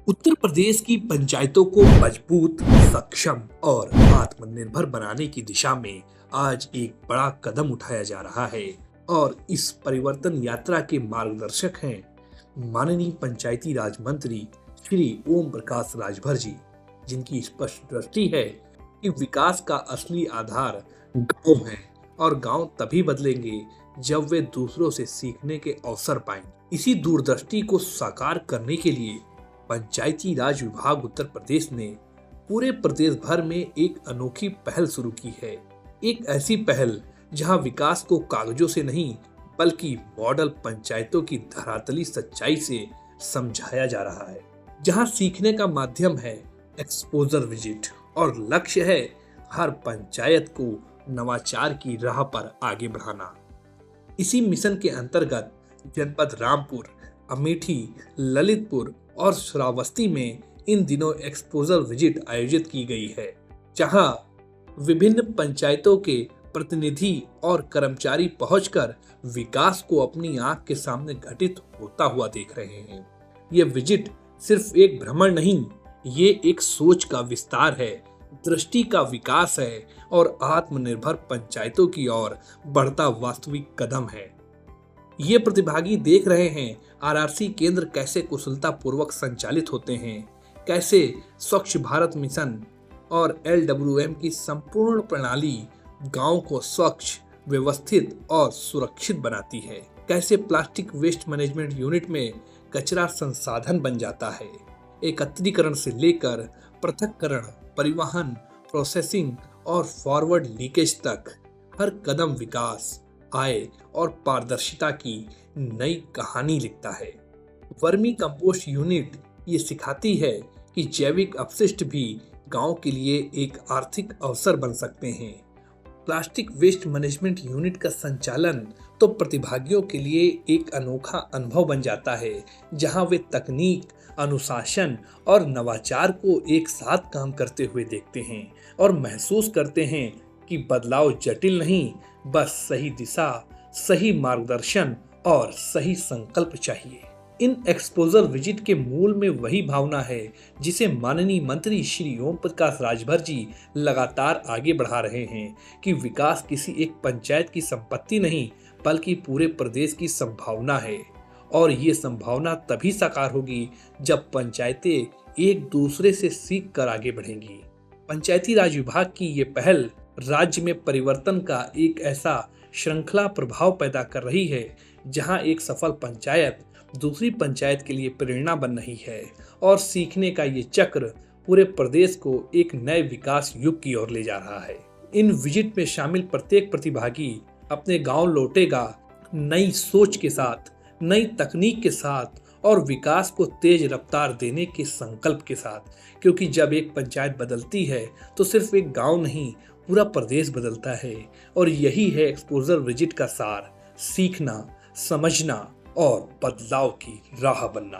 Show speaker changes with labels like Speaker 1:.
Speaker 1: उत्तर प्रदेश की पंचायतों को मजबूत, सक्षम और आत्मनिर्भर बनाने की दिशा में आज एक बड़ा कदम उठाया जा रहा है और इस परिवर्तन यात्रा के मार्गदर्शक हैं माननीय पंचायती राज मंत्री श्री ओम प्रकाश राजभर जी, जिनकी स्पष्ट दृष्टि है कि विकास का असली आधार गांव है और गांव तभी बदलेंगे जब वे दूसरों से सीखने के अवसर पाएंगे। इसी दूरदृष्टि को साकार करने के लिए पंचायती राज विभाग उत्तर प्रदेश ने पूरे प्रदेश भर में एक अनोखी पहल शुरू की है। एक ऐसी पहल जहां विकास को कागजों से नहीं बल्कि मॉडल पंचायतों की धरातली सच्चाई से समझाया जा रहा है, जहां सीखने का माध्यम है एक्सपोजर विजिट और लक्ष्य है हर पंचायत को नवाचार की राह पर आगे बढ़ाना। इसी मिशन के अंतर्गत जनपद रामपुर, अमेठी, ललितपुर और श्रावस्ती में इन दिनों एक्सपोजर विजिट आयोजित की गई है, जहां विभिन्न पंचायतों के प्रतिनिधि और कर्मचारी पहुंचकर विकास को अपनी आंख के सामने घटित होता हुआ देख रहे हैं। ये विजिट सिर्फ एक भ्रमण नहीं, ये एक सोच का विस्तार है, दृष्टि का विकास है और आत्मनिर्भर पंचायतों की ओर बढ़ता वास्तविक कदम है। ये प्रतिभागी देख रहे हैं आरआरसी केंद्र कैसे कुशलता पूर्वक संचालित होते हैं, कैसे स्वच्छ भारत मिशन और एलडब्ल्यूएम की संपूर्ण प्रणाली गांव को स्वच्छ, व्यवस्थित और सुरक्षित बनाती है, कैसे प्लास्टिक वेस्ट मैनेजमेंट यूनिट में कचरा संसाधन बन जाता है। एकत्रीकरण से लेकर पृथक्करण, परिवहन, प्रोसेसिंग और फॉरवर्ड लीकेज तक हर कदम विकास, आय और पारदर्शिता की नई कहानी लिखता है। वर्मी कंपोस्ट यूनिट ये सिखाती है कि जैविक अपशिष्ट भी गांव के लिए एक आर्थिक अवसर बन सकते हैं। प्लास्टिक वेस्ट मैनेजमेंट यूनिट का संचालन तो प्रतिभागियों के लिए एक अनोखा अनुभव बन जाता है, जहां वे तकनीक, अनुशासन और नवाचार को एक साथ काम करते हुए देखते हैं और महसूस करते हैं कि बदलाव जटिल नहीं, बस सही दिशा, सही मार्गदर्शन और सही संकल्प चाहिए। इन एक्सपोजर विजिट के मूल में वही भावना है जिसे माननीय मंत्री श्री ओम प्रकाश राजभर जी लगातार आगे बढ़ा रहे हैं कि विकास किसी एक पंचायत की संपत्ति नहीं बल्कि पूरे प्रदेश की संभावना है और ये संभावना तभी साकार होगी जब पंचायतें एक दूसरे से सीख कर आगे बढ़ेंगी। पंचायती राज विभाग की ये पहल राज्य में परिवर्तन का एक ऐसा श्रृंखला प्रभाव पैदा कर रही है, जहां एक सफल पंचायत दूसरी पंचायत के लिए प्रेरणा बन रही है और सीखने का ये चक्र पूरे प्रदेश को एक नए विकास युग की ओर ले जा रहा है। इन विजिट में शामिल प्रत्येक प्रतिभागी अपने गांव लौटेगा नई सोच के साथ, नई तकनीक के साथ और विकास को तेज रफ्तार देने के संकल्प के साथ, क्योंकि जब एक पंचायत बदलती है तो सिर्फ एक गांव नहीं, पूरा प्रदेश बदलता है और यही है एक्सपोजर विजिट का सार, सीखना, समझना और बदलाव की राह बनना।